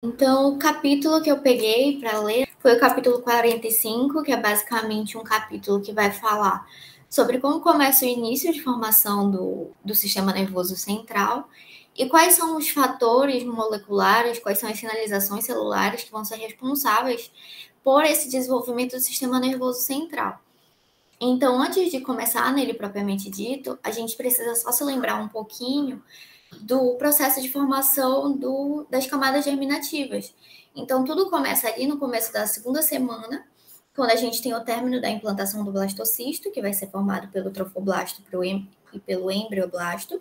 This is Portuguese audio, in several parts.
Então, o capítulo que eu peguei para ler foi o capítulo 45, que é basicamente um capítulo que vai falar sobre como começa o início de formação do sistema nervoso central e quais são os fatores moleculares, quais são as sinalizações celulares que vão ser responsáveis por esse desenvolvimento do sistema nervoso central. Então, antes de começar nele propriamente dito, a gente precisa só se lembrar um pouquinho do processo de formação das camadas germinativas. Então, tudo começa ali no começo da segunda semana, quando a gente tem o término da implantação do blastocisto, que vai ser formado pelo trofoblasto e pelo embrioblasto.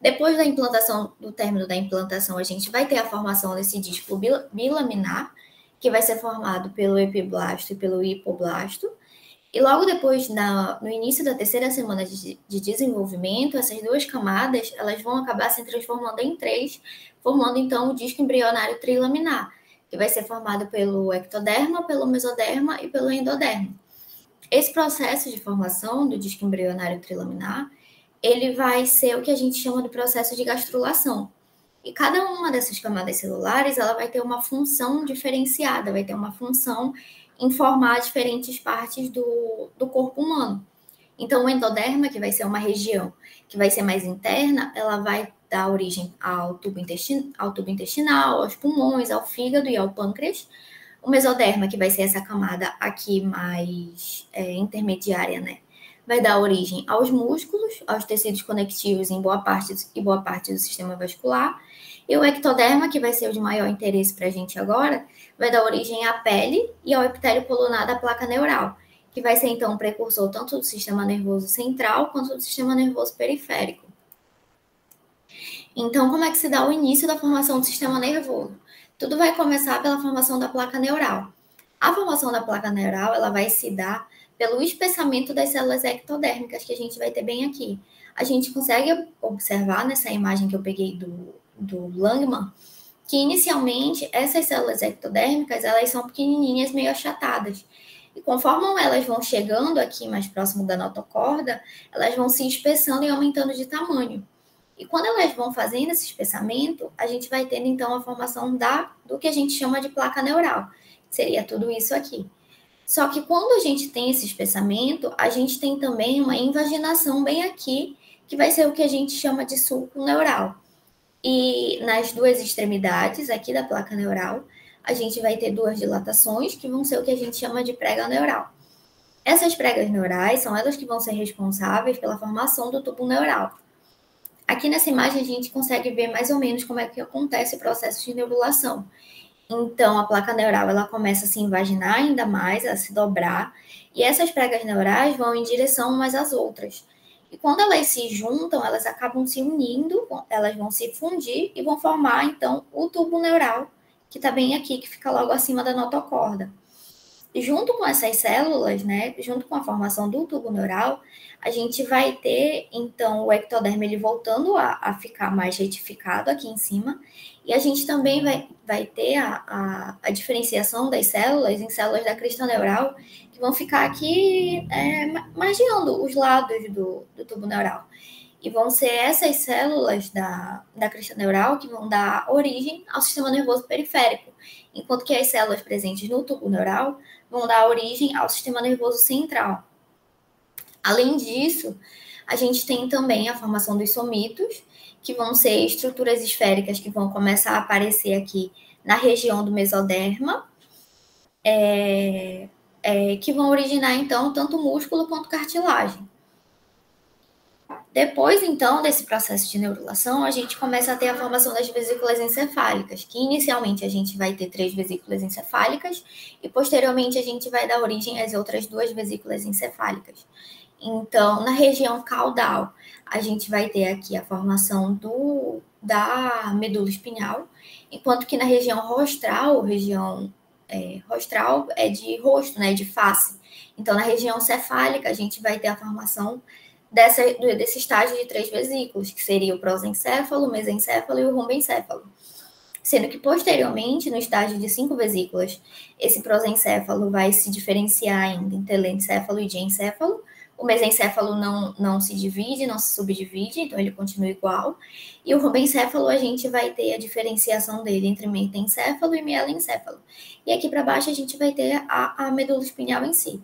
Depois da implantação, do término da implantação, a gente vai ter a formação desse disco bilaminar, que vai ser formado pelo epiblasto e pelo hipoblasto. E logo depois, no início da terceira semana de desenvolvimento, essas duas camadas elas vão acabar se transformando em três, formando então o disco embrionário trilaminar, que vai ser formado pelo ectoderma, pelo mesoderma e pelo endoderma. Esse processo de formação do disco embrionário trilaminar, ele vai ser o que a gente chama de processo de gastrulação. E cada uma dessas camadas celulares, ela vai ter uma função diferenciada, vai ter uma função em formar diferentes partes do corpo humano. Então, o endoderma, que vai ser uma região que vai ser mais interna, ela vai dar origem ao tubo intestinal, aos pulmões, ao fígado e ao pâncreas. O mesoderma, que vai ser essa camada aqui mais intermediária, né? Vai dar origem aos músculos, aos tecidos conectivos em boa parte do sistema vascular. E o ectoderma, que vai ser o de maior interesse para a gente agora, vai dar origem à pele e ao epitélio colunar da placa neural, que vai ser então um precursor tanto do sistema nervoso central quanto do sistema nervoso periférico. Então, como é que se dá o início da formação do sistema nervoso? Tudo vai começar pela formação da placa neural. A formação da placa neural, ela vai se dar pelo espessamento das células ectodérmicas que a gente vai ter bem aqui. A gente consegue observar nessa imagem que eu peguei do Langman, que inicialmente essas células ectodérmicas, elas são pequenininhas, meio achatadas. E conforme elas vão chegando aqui mais próximo da notocorda, elas vão se espessando e aumentando de tamanho. E quando elas vão fazendo esse espessamento, a gente vai tendo então a formação do que a gente chama de placa neural, que seria tudo isso aqui. Só que quando a gente tem esse espessamento, a gente tem também uma invaginação bem aqui, que vai ser o que a gente chama de sulco neural. E nas duas extremidades aqui da placa neural, a gente vai ter duas dilatações, que vão ser o que a gente chama de prega neural. Essas pregas neurais são elas que vão ser responsáveis pela formação do tubo neural. Aqui nessa imagem a gente consegue ver mais ou menos como é que acontece o processo de neurulação. Então, a placa neural ela começa a se invaginar ainda mais, a se dobrar, e essas pregas neurais vão em direção umas às outras. E quando elas se juntam, elas acabam se unindo, elas vão se fundir e vão formar, então, o tubo neural, que está bem aqui, que fica logo acima da notocorda. Junto com essas células, né, junto com a formação do tubo neural, a gente vai ter, então, o ectoderma ele voltando a ficar mais retificado aqui em cima, e a gente também vai ter a diferenciação das células em células da crista neural, que vão ficar aqui margeando os lados do tubo neural. E vão ser essas células da crista neural que vão dar origem ao sistema nervoso periférico, enquanto que as células presentes no tubo neural vão dar origem ao sistema nervoso central. Além disso, a gente tem também a formação dos somitos, que vão ser estruturas esféricas que vão começar a aparecer aqui na região do mesoderma, que vão originar, então, tanto músculo quanto cartilagem. Depois, então, desse processo de neurulação, a gente começa a ter a formação das vesículas encefálicas, que inicialmente a gente vai ter 3 vesículas encefálicas e posteriormente a gente vai dar origem às outras 2 vesículas encefálicas. Então, na região caudal, a gente vai ter aqui a formação da medula espinhal, enquanto que na região rostral, rostral é de rosto, né, de face. Então, na região cefálica, a gente vai ter a formação desse estágio de 3 vesículos, que seria o prosencéfalo, o mesencéfalo e o rombencéfalo. Sendo que, posteriormente, no estágio de 5 vesículas, esse prosencéfalo vai se diferenciar ainda em telencéfalo e diencéfalo, O mesencéfalo não se divide, não se subdivide, então ele continua igual. E o rubencéfalo, a gente vai ter a diferenciação dele entre metencéfalo e mielencéfalo. E aqui para baixo a gente vai ter a medula espinhal em si.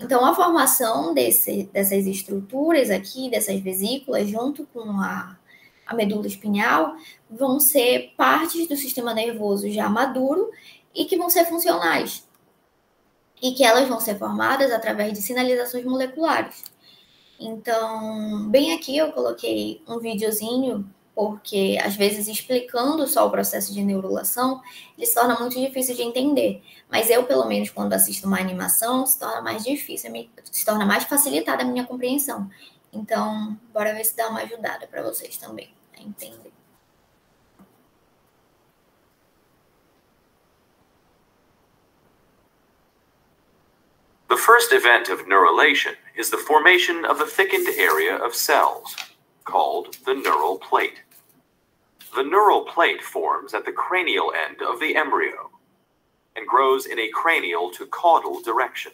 Então, a formação dessas estruturas aqui, dessas vesículas, junto com a medula espinhal, vão ser partes do sistema nervoso já maduro e que vão ser funcionais. E que elas vão ser formadas através de sinalizações moleculares. Então, bem aqui eu coloquei um videozinho, porque às vezes explicando só o processo de neurulação, ele se torna muito difícil de entender. Mas eu, pelo menos, quando assisto uma animação, se torna mais difícil, se torna mais facilitada a minha compreensão. Então, bora ver se dá uma ajudada para vocês também a entender. The first event of neurulation is the formation of a thickened area of cells, called the neural plate. The neural plate forms at the cranial end of the embryo and grows in a cranial to caudal direction.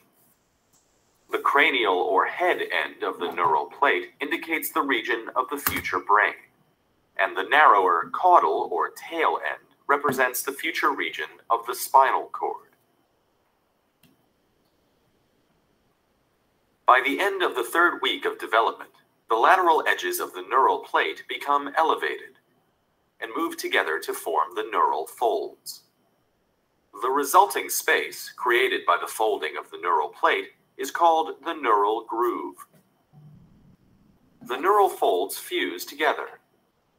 The cranial or head end of the neural plate indicates the region of the future brain, and the narrower caudal or tail end represents the future region of the spinal cord. By the end of the third week of development, the lateral edges of the neural plate become elevated and move together to form the neural folds. The resulting space created by the folding of the neural plate is called the neural groove. The neural folds fuse together,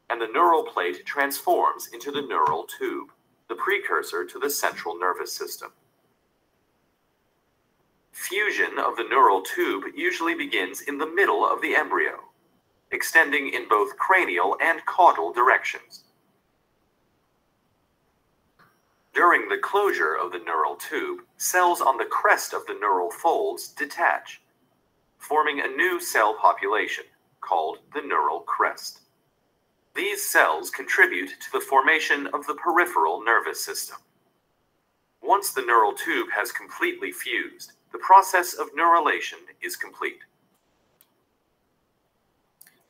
and the neural plate transforms into the neural tube, the precursor to the central nervous system. Fusion of the neural tube usually begins in the middle of the embryo, extending in both cranial and caudal directions. During the closure of the neural tube, cells on the crest of the neural folds detach, forming a new cell population called the neural crest. These cells contribute to the formation of the peripheral nervous system. Once the neural tube has completely fused, the process of neurulation is complete.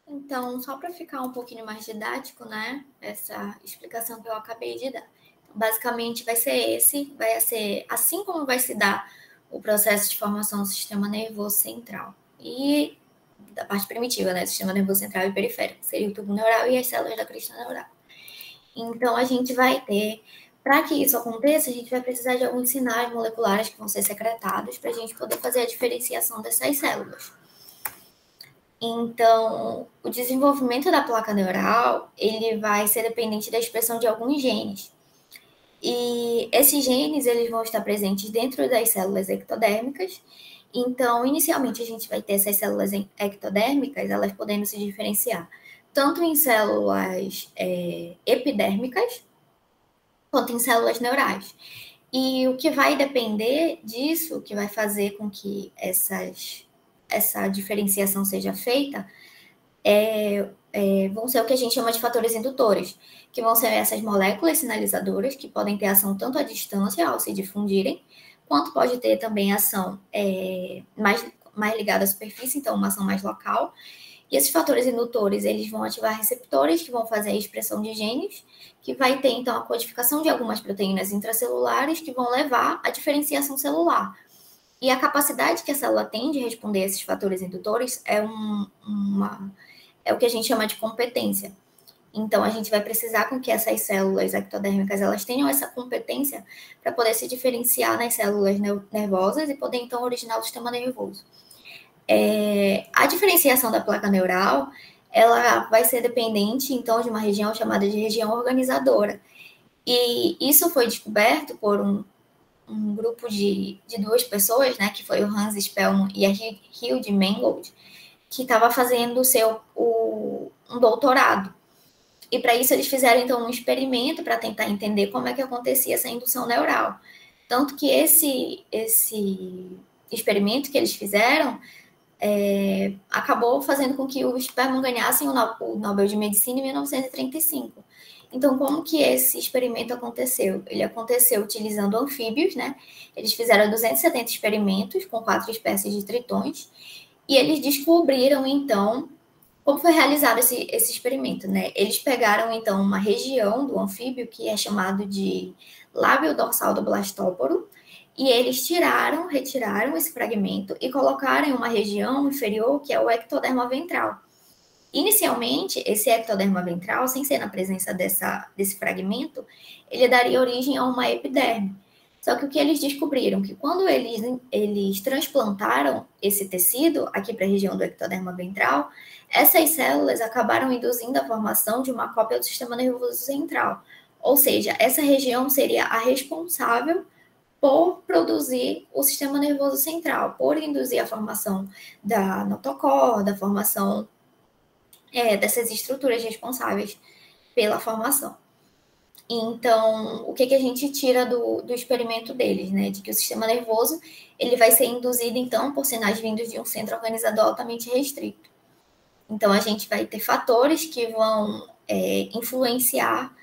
Então, só para ficar um pouquinho mais didático, né? Essa explicação que eu acabei de dar. Então, basicamente, vai ser assim como vai se dar o processo de formação do sistema nervoso central. E da parte primitiva, né? Do sistema nervoso central e periférico. Seria o tubo neural e as células da crista neural. Então, a gente vai ter... Para que isso aconteça, a gente vai precisar de alguns sinais moleculares que vão ser secretados para a gente poder fazer a diferenciação dessas células. Então, o desenvolvimento da placa neural, ele vai ser dependente da expressão de alguns genes. E esses genes, eles vão estar presentes dentro das células ectodérmicas. Então, inicialmente, a gente vai ter essas células ectodérmicas, elas podendo se diferenciar tanto em células epidérmicas, quanto em células neurais. E o que vai depender disso, o que vai fazer com que essa diferenciação seja feita, vão ser o que a gente chama de fatores indutores, que vão ser essas moléculas sinalizadoras, que podem ter ação tanto à distância, ao se difundirem, quanto pode ter também ação mais ligada à superfície, então uma ação mais local. E esses fatores indutores, eles vão ativar receptores que vão fazer a expressão de genes, que vai ter, então, a codificação de algumas proteínas intracelulares que vão levar à diferenciação celular. E a capacidade que a célula tem de responder a esses fatores indutores é o que a gente chama de competência. Então, a gente vai precisar com que essas células ectodérmicas, elas tenham essa competência para poder se diferenciar nas células nervosas e poder, então, originar o sistema nervoso. A diferenciação da placa neural, ela vai ser dependente, então, de uma região chamada de região organizadora. E isso foi descoberto por um grupo de duas pessoas, né, que foi o Hans Spellmann e a Hilde Mangold, que estava fazendo um doutorado. E para isso eles fizeram, então, um experimento para tentar entender como é que acontecia essa indução neural. Tanto que esse experimento que eles fizeram acabou fazendo com que o Spellmann ganhasse o Nobel de Medicina em 1935. Então, como que esse experimento aconteceu? Ele aconteceu utilizando anfíbios, né? Eles fizeram 270 experimentos com 4 espécies de tritões E eles descobriram, então, como foi realizado esse experimento, né? Eles pegaram, então, uma região do anfíbio, que é chamado de lábio dorsal do blastóporo, e eles retiraram esse fragmento e colocaram em uma região inferior, que é o ectoderma ventral. Inicialmente, esse ectoderma ventral, sem ser na presença desse fragmento, ele daria origem a uma epiderme. Só que o que eles descobriram? Que quando eles transplantaram esse tecido aqui para a região do ectoderma ventral, essas células acabaram induzindo a formação de uma cópia do sistema nervoso central. Ou seja, essa região seria a responsável por produzir o sistema nervoso central, por induzir a formação da notocorda, a formação dessas estruturas responsáveis pela formação. Então, o que a gente tira do experimento deles, né? De que o sistema nervoso ele vai ser induzido, então, por sinais vindos de um centro organizador altamente restrito. Então, a gente vai ter fatores que vão influenciar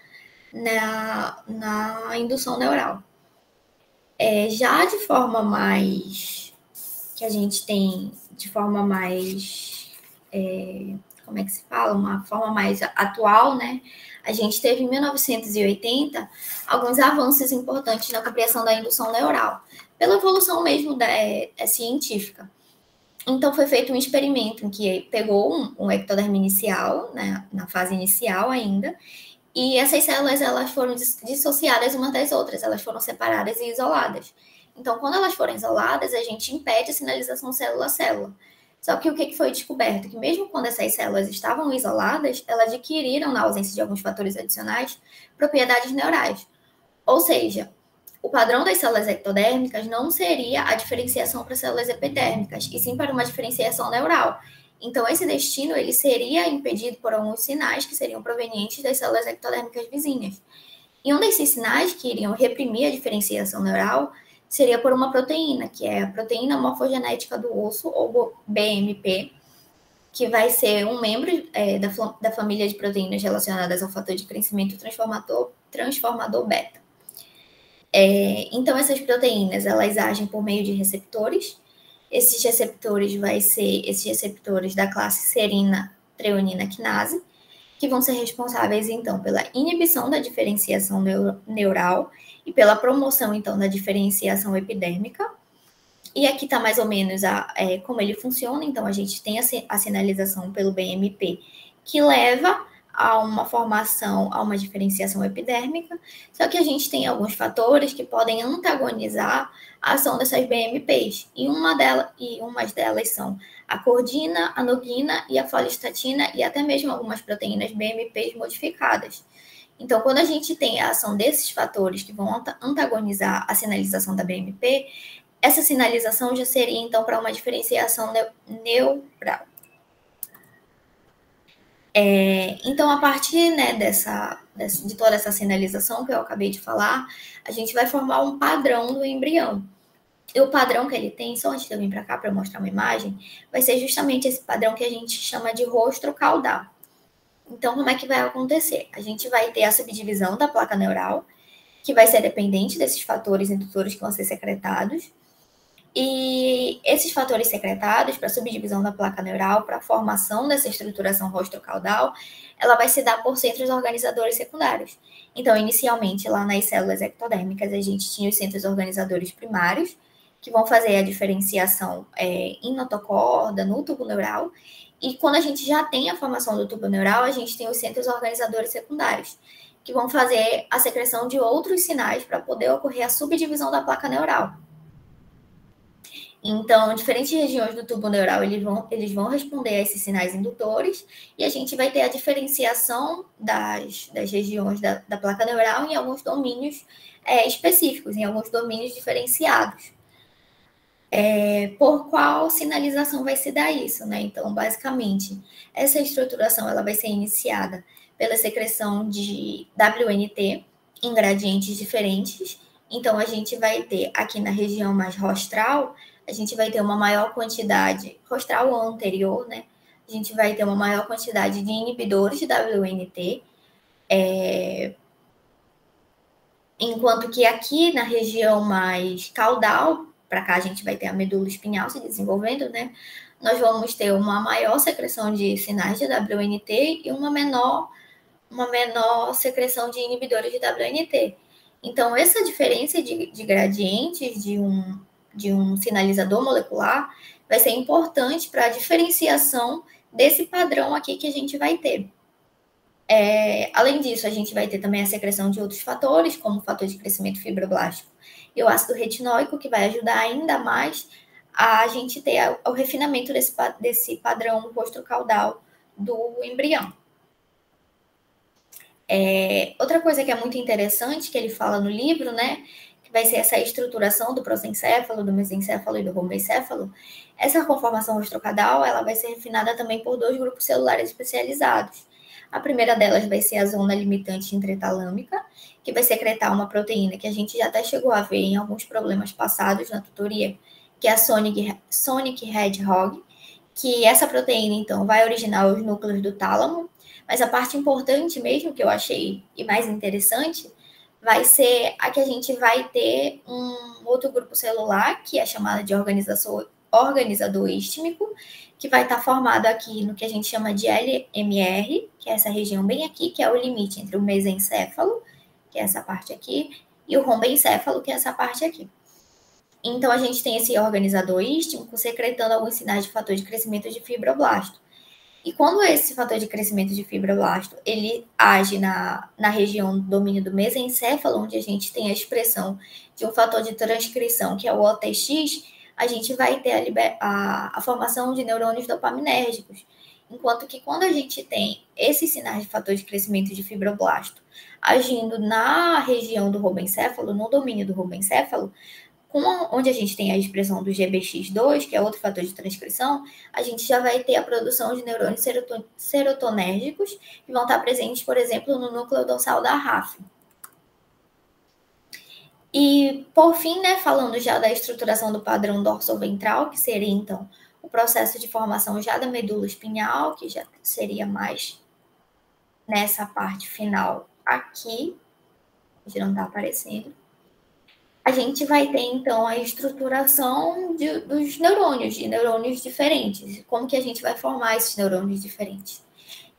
na indução neural. Já de forma mais... que a gente tem de forma mais... como é que se fala? Uma forma mais atual, né? A gente teve em 1980 alguns avanços importantes na compreensão da indução neural, pela evolução mesmo científica. Então, foi feito um experimento em que pegou um ectoderma inicial, né, na fase inicial ainda, e essas células elas foram dissociadas umas das outras, elas foram separadas e isoladas. Então, quando elas foram isoladas, a gente impede a sinalização célula a célula. Só que o que foi descoberto? Que mesmo quando essas células estavam isoladas, elas adquiriram, na ausência de alguns fatores adicionais, propriedades neurais. Ou seja, o padrão das células ectodérmicas não seria a diferenciação para células epidérmicas, e sim para uma diferenciação neural. Então, esse destino ele seria impedido por alguns sinais que seriam provenientes das células ectodérmicas vizinhas. E um desses sinais que iriam reprimir a diferenciação neural seria por uma proteína, que é a proteína morfogenética do osso, ou BMP, que vai ser um membro da família de proteínas relacionadas ao fator de crescimento transformador beta. Então, essas proteínas, elas agem por meio de receptores. Esses receptores da classe serina, treonina, quinase, que vão ser responsáveis, então, pela inibição da diferenciação neural e pela promoção, então, da diferenciação epidérmica. E aqui está mais ou menos como ele funciona. Então, a gente tem a sinalização pelo BMP, que leva a uma formação, a uma diferenciação epidérmica, só que a gente tem alguns fatores que podem antagonizar a ação dessas BMPs, e umas delas são a cordina, a noguina e a folistatina, e até mesmo algumas proteínas BMPs modificadas. Então, quando a gente tem a ação desses fatores que vão antagonizar a sinalização da BMP, essa sinalização já seria, então, para uma diferenciação neural. Então, a partir, né, de toda essa sinalização que eu acabei de falar, a gente vai formar um padrão do embrião. E o padrão que ele tem, só antes de eu vir para cá para mostrar uma imagem, vai ser justamente esse padrão que a gente chama de rostro caudal. Então, como é que vai acontecer? A gente vai ter a subdivisão da placa neural, que vai ser dependente desses fatores indutores que vão ser secretados. E esses fatores secretados para a subdivisão da placa neural, para a formação dessa estruturação rostro-caudal, ela vai se dar por centros organizadores secundários. Então, inicialmente, lá nas células ectodérmicas, a gente tinha os centros organizadores primários, que vão fazer a diferenciação em notocorda, no tubo neural. E quando a gente já tem a formação do tubo neural, a gente tem os centros organizadores secundários, que vão fazer a secreção de outros sinais para poder ocorrer a subdivisão da placa neural. Então, diferentes regiões do tubo neural, eles vão responder a esses sinais indutores, e a gente vai ter a diferenciação das regiões da placa neural em alguns domínios específicos, em alguns domínios diferenciados. Por qual sinalização vai se dar isso, né? Então, basicamente, essa estruturação ela vai ser iniciada pela secreção de WNT em gradientes diferentes. Então, a gente vai ter aqui na região mais rostral, a gente vai ter uma maior quantidade, rostral ou anterior, né? A gente vai ter uma maior quantidade de inibidores de WNT, enquanto que aqui na região mais caudal, para cá a gente vai ter a medula espinhal se desenvolvendo, né? nós vamos ter uma maior secreção de sinais de WNT e uma menor secreção de inibidores de WNT. Então, essa diferença de gradientes de um sinalizador molecular vai ser importante para a diferenciação desse padrão aqui que a gente vai ter. Além disso, a gente vai ter também a secreção de outros fatores, como o fator de crescimento fibroblástico e o ácido retinóico, que vai ajudar ainda mais a gente ter o refinamento desse padrão rostrocaudal do embrião. Outra coisa que é muito interessante, que ele fala no livro, né, que vai ser essa estruturação do prosencéfalo, do mesencéfalo e do rombencéfalo. Essa conformação rostrocaudal, ela vai ser refinada também por 2 grupos celulares especializados. A primeira delas vai ser a zona limitante intratalâmica, que vai secretar uma proteína que a gente já até chegou a ver em alguns problemas passados na tutoria, que é a Sonic Hedgehog, que essa proteína, então, vai originar os núcleos do tálamo, mas a parte importante mesmo, que eu achei e mais interessante, vai ser a que a gente vai ter um outro grupo celular, que é chamado de organizador istmico, que vai estar formado aqui no que a gente chama de LMR, que é essa região bem aqui, que é o limite entre o mesencéfalo, que é essa parte aqui, e o rombencéfalo, que é essa parte aqui. Então, a gente tem esse organizador istmico secretando alguns sinais de fator de crescimento de fibroblasto. E quando esse fator de crescimento de fibroblasto, ele age na região do domínio do mesencéfalo, onde a gente tem a expressão de um fator de transcrição, que é o OTX, a gente vai ter a formação de neurônios dopaminérgicos. Enquanto que quando a gente tem esses sinais de fator de crescimento de fibroblasto agindo na região do rombencéfalo, no domínio do rombencéfalo, onde a gente tem a expressão do GBX2, que é outro fator de transcrição, a gente já vai ter a produção de neurônios serotonérgicos, que vão estar presentes, por exemplo, no núcleo dorsal da RAF. E, por fim, né, falando já da estruturação do padrão dorsoventral, que seria, então, o processo de formação já da medula espinhal, que já seria mais nessa parte final aqui, que não está aparecendo. A gente vai ter, então, a estruturação dos neurônios, de neurônios diferentes. Como que a gente vai formar esses neurônios diferentes?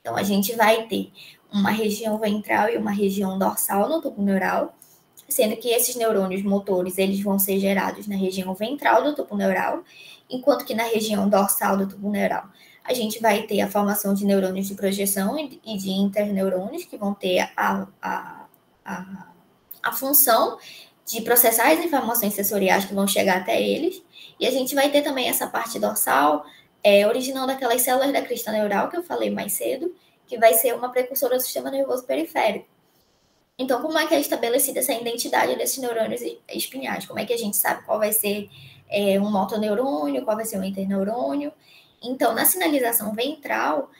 Então, a gente vai ter uma região ventral e uma região dorsal no tubo neural, sendo que esses neurônios motores, eles vão ser gerados na região ventral do tubo neural, enquanto que na região dorsal do tubo neural, a gente vai ter a formação de neurônios de projeção e de interneurônios, que vão ter a função de processar as informações sensoriais que vão chegar até eles, e a gente vai ter também essa parte dorsal, originando aquelas células da crista neural que eu falei mais cedo, que vai ser uma precursora do sistema nervoso periférico. Então, como é que é estabelecida essa identidade desses neurônios espinhais? Como é que a gente sabe qual vai ser um motoneurônio, qual vai ser um interneurônio? Então, na sinalização ventral,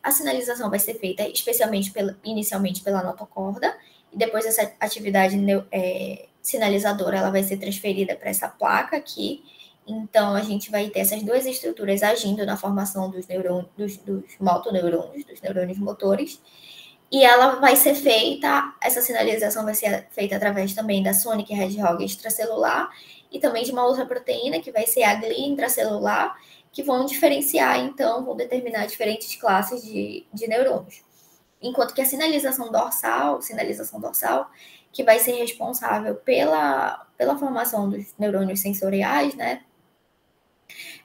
a sinalização vai ser feita inicialmente pela notocorda, e depois essa atividade sinalizadora ela vai ser transferida para essa placa aqui. Então, a gente vai ter essas 2 estruturas agindo na formação dos motoneurônios, dos neurônios motores. E ela vai ser feita, essa sinalização vai ser feita através também da Sonic Hedgehog extracelular e também de uma outra proteína, que vai ser a glia intracelular, que vão diferenciar, então, vão determinar diferentes classes de neurônios. Enquanto que a sinalização dorsal, que vai ser responsável pela formação dos neurônios sensoriais, né?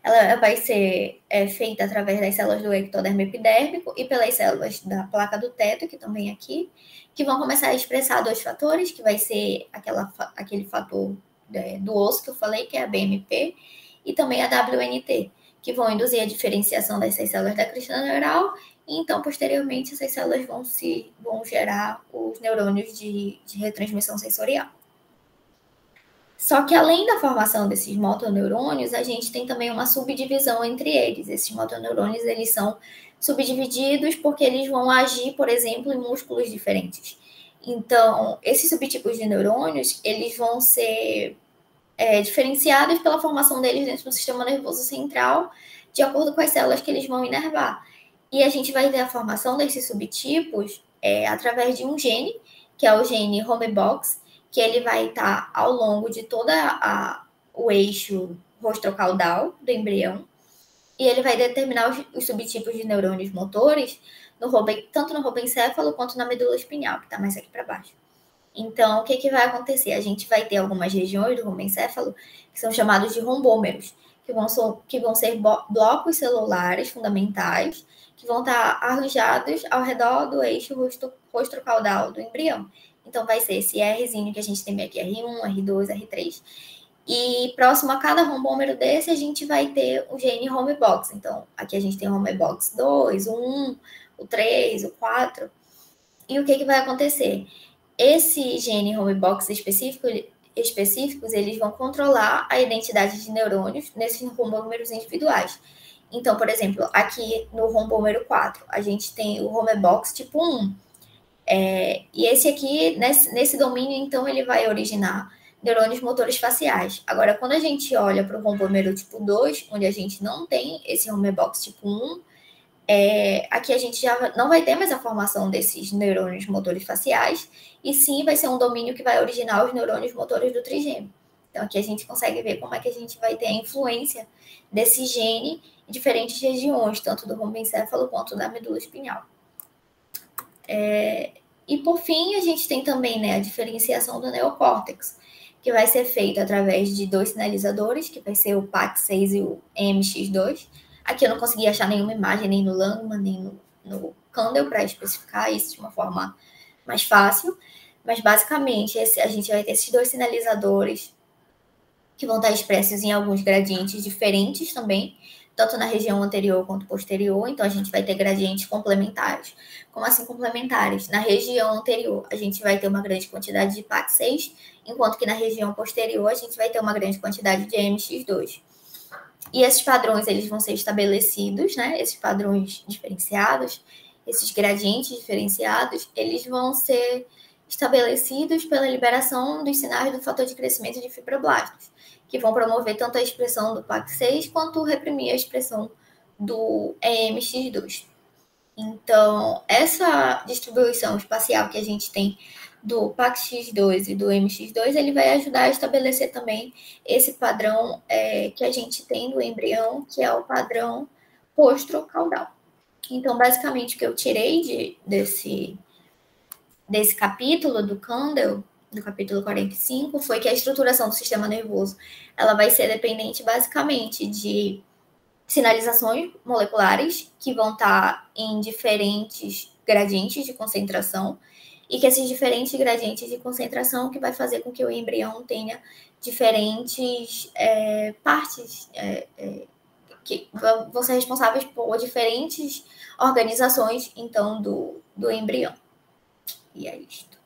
Ela vai ser feita através das células do ectodermo epidérmico e pelas células da placa do teto, que também aqui, que vão começar a expressar 2 fatores, que vai ser aquele fator do osso que eu falei, que é a BMP, e também a WNT, que vão induzir a diferenciação dessas células da crista neural, e então, posteriormente, essas células vão gerar os neurônios de retransmissão sensorial. Só que, além da formação desses motoneurônios, a gente tem também uma subdivisão entre eles. Esses motoneurônios, eles são subdivididos porque eles vão agir, por exemplo, em músculos diferentes. Então, esses subtipos de neurônios, eles vão ser diferenciados pela formação deles dentro do sistema nervoso central, de acordo com as células que eles vão inervar. E a gente vai ver a formação desses subtipos através de um gene, que é o gene homebox, que ele vai estar ao longo de todo o eixo rostrocaudal do embrião. E ele vai determinar os subtipos de neurônios motores, tanto no roboencéfalo quanto na medula espinhal, que está mais aqui para baixo. Então, o que vai acontecer? A gente vai ter algumas regiões do roboencéfalo que são chamados de rombômeros, que vão ser blocos celulares fundamentais, que vão estar arranjados ao redor do eixo rostrocaudal do embrião. Então, vai ser esse Rzinho que a gente tem aqui, R1, R2, R3. E próximo a cada rombômero desse, a gente vai ter o gene homebox. Então, aqui a gente tem o homebox 2, o 1, o 3, o 4. E o que vai acontecer? Esse gene homebox específicos, eles vão controlar a identidade de neurônios nesses rombômeros individuais. Então, por exemplo, aqui no rombômero 4, a gente tem o homebox tipo 1. E esse aqui, nesse domínio, então, ele vai originar neurônios motores faciais. Agora, quando a gente olha para o rombômero tipo 2, onde a gente não tem esse homebox tipo 1, aqui a gente já não vai ter mais a formação desses neurônios motores faciais, e sim vai ser um domínio que vai originar os neurônios motores do trigêmeo. Então, aqui a gente consegue ver como é que a gente vai ter a influência desse gene em diferentes regiões, tanto do romboencéfalo quanto da medula espinhal. E, por fim, a gente tem também, né, a diferenciação do neocórtex, que vai ser feita através de dois sinalizadores, que vai ser o PAX6 e o MX2. Aqui eu não consegui achar nenhuma imagem, nem no Langman, nem no Candel, para especificar isso de uma forma mais fácil. Mas, basicamente, a gente vai ter esses dois sinalizadores que vão estar expressos em alguns gradientes diferentes também, tanto na região anterior quanto posterior. Então, a gente vai ter gradientes complementares. Como assim complementares? Na região anterior, a gente vai ter uma grande quantidade de PAX6, enquanto que na região posterior, a gente vai ter uma grande quantidade de MX2. E esses padrões, eles vão ser estabelecidos, né? Esses padrões diferenciados, esses gradientes diferenciados, eles vão ser estabelecidos pela liberação dos sinais do fator de crescimento de fibroblastos, que vão promover tanto a expressão do PAX6 quanto reprimir a expressão do EMX2. Então, essa distribuição espacial que a gente tem do PAX-X2 e do MX2, ele vai ajudar a estabelecer também esse padrão que a gente tem do embrião, que é o padrão rostrocaudal. Então, basicamente, o que eu tirei desse capítulo do Candel, do capítulo 45, foi que a estruturação do sistema nervoso ela vai ser dependente, basicamente, de sinalizações moleculares que vão estar em diferentes gradientes de concentração, e que esses diferentes gradientes de concentração que vai fazer com que o embrião tenha diferentes partes que vão ser responsáveis por diferentes organizações, então, do embrião. E é isto.